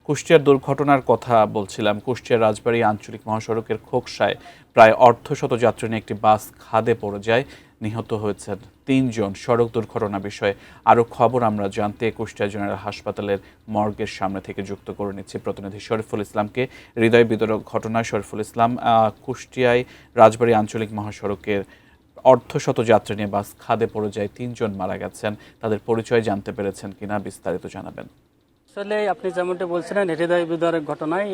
কুষ্টিয়ার দুর্ঘটনার কথা বলছিলাম। কুষ্টিয়ার রাজবাড়ী আঞ্চলিক মহাসড়কের খোকসায় প্রায় অর্ধশত যাত্রী নিয়ে একটি বাস খাদে পড়ে যায়, নিহত হয়েছেন ৩ জন। সড়ক দুর্ঘটনা বিষয়ে আরও খবর আমরা জানতে কুষ্টিয়া জেনারেল হাসপাতালের মর্গের সামনে থেকে যুক্ত করে নিচ্ছি প্রতিনিধি শরীফুল ইসলামকে। হৃদয় বিদারক ঘটনায় শরীফুল ইসলাম, কুষ্টিয়ায় রাজবাড়ী আঞ্চলিক মহাসড়কের অর্ধশত যাত্রী নিয়ে বাস খাদে পড়ে যায়, ৩ জন মারা গেছেন। তাদের পরিচয় জানতে পেরেছেন কিনা বিস্তারিত জানাবেন। আসলে আপনি যেমনটি বলছিলেন হৃদয় বিদারক ঘটনায়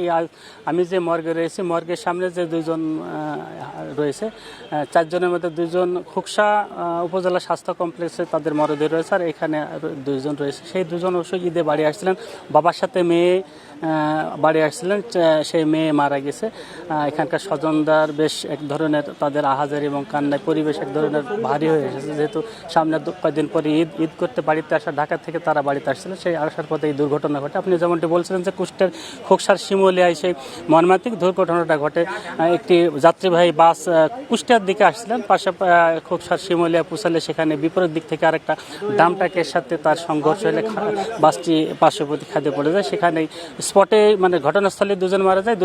আমি যে মর্গে রয়েছি, মর্গের সামনে যে দুইজন রয়েছে, 4 জনের মধ্যে 2 জন খোকসা উপজেলা স্বাস্থ্য কমপ্লেক্সে তাদের মরদেহ রয়েছে, আর এখানে 2 জন রয়েছে। সেই 2 জন অবশ্যই ঈদে বাড়ি আসছিলেন, বাবার সাথে মেয়ে বাড়ি আসছিলেন। সেই মেয়ে মারা গেছে। এখানকার স্বজনদার বেশ এক ধরনের তাদের আহাজারি এবং কান্নায় পরিবেশ এক ধরনের ভারী হয়ে এসেছে, যেহেতু সামনে কয়েকদিন পরে ঈদ করতে বাড়িতে আসা, ঢাকা থেকে তারা বাড়িতে আসছিলেন। সেই আসার পথে এই দুর্ঘটনা ঘটে। আপনি যেমনটি বলছিলেন যে কুষ্টিয়ার খোকসার শিমুলিয়ায় সেই মর্মান্তিক দুর্ঘটনাটা ঘটে। একটি যাত্রীবাহী বাস কুষ্টিয়ার দিকে আসছিলেন, পাশে খোকসার শিমুলিয়া পৌঁছালে সেখানে বিপরীত দিক থেকে আরেকটা ডাম ট্রাকের সাথে তার সংঘর্ষ হলে বাসটি পার্শ্ববর্তী খাদে পড়ে যায়। সেখানে স্পটে মানে ঘটনাস্থলে 2 জন মারা যায়,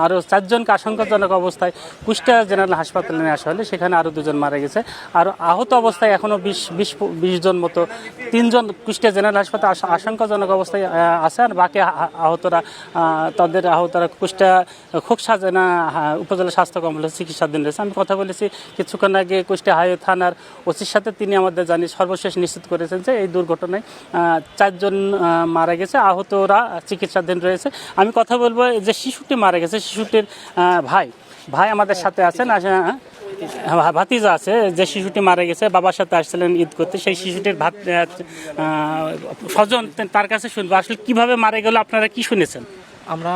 আরও 4 জনকে আশঙ্কাজনক অবস্থায় কুষ্টিয়া জেনারেল হাসপাতালে নিয়ে আসা হলে সেখানে আরও 2 জন মারা গেছে। আর আহত অবস্থায় এখনও 20 জন মতো, 3 জন কুষ্টিয়া জেনারেল হাসপাতালে আশঙ্কাজনক অবস্থায় আছে। আর বাকি আহতরা কুষ্টিয়া খোকসা উপজেলা স্বাস্থ্য কমপ্লেক্সে চিকিৎসাধীন রয়েছে। আমি কথা বলেছি কিছুক্ষণ আগে কুষ্টিয়া হাইওয়ে থানার ওসির সাথে, তিনি আমাদের সর্বশেষ নিশ্চিত করেছেন যে এই দুর্ঘটনায় 4 জন মারা গেছে, আহতরা চিকিৎসাধীন রয়েছে। আমি কথা বলবো যে শিশুটি মারা গেছে, শিশুটির ভাই আমাদের সাথে আছেন, ভাতিজা আছে। যে শিশুটি মারা গেছে বাবার সাথে আসছিলেন ঈদ করতে, সেই শিশুটির স্বজন, তার কাছে শুনবো আসলে কিভাবে মারা গেল, আপনারা কি শুনেছেন? আমরা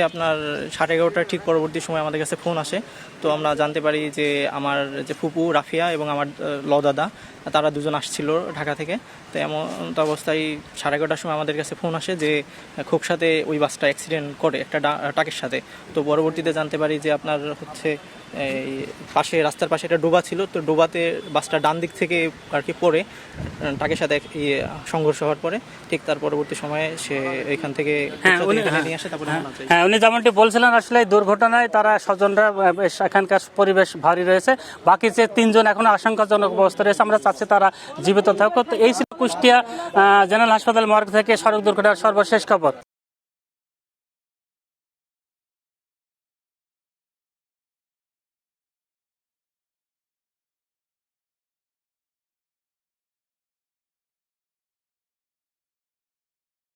আপনার 11:30 ঠিক পরবর্তী সময় আমাদের কাছে ফোন আসে। তো আমরা জানতে পারি যে আমার যে ফুপু রাফিয়া এবং আমার লদাদা, তারা 2 জন আসছিল ঢাকা থেকে। তো এমন অবস্থায় 11:30 সময় আমাদের কাছে ফোন আসে যে খোকসাতে ওই বাসটা অ্যাক্সিডেন্ট করে একটা ট্রাকের সাথে। তো পরবর্তীতে জানতে পারি যে আপনার এই রাস্তার পাশে একটা ডোবা ছিল। তো ডোবাতে বাসটা ডান দিক থেকে আর কি পড়ে ট্রাকের সাথে সংঘর্ষ হওয়ার পরে ঠিক তার পরবর্তী সময়ে সে এখান থেকে নিয়ে আসে। উনি যেমনটি বলছিলেন আসলে এই দুর্ঘটনায় তারা স্বজনরা এখানকার পরিবেশ ভারী রয়েছে। বাকি যে 3 জন এখনো আশঙ্কাজনক অবস্থা রয়েছে, আমরা চাচ্ছি তারা জীবিত থাকুক। এই ছিল কুষ্টিয়া জেনারেল হাসপাতাল মর্গ থেকে সড়ক দুর্ঘটনার সর্বশেষ খবর।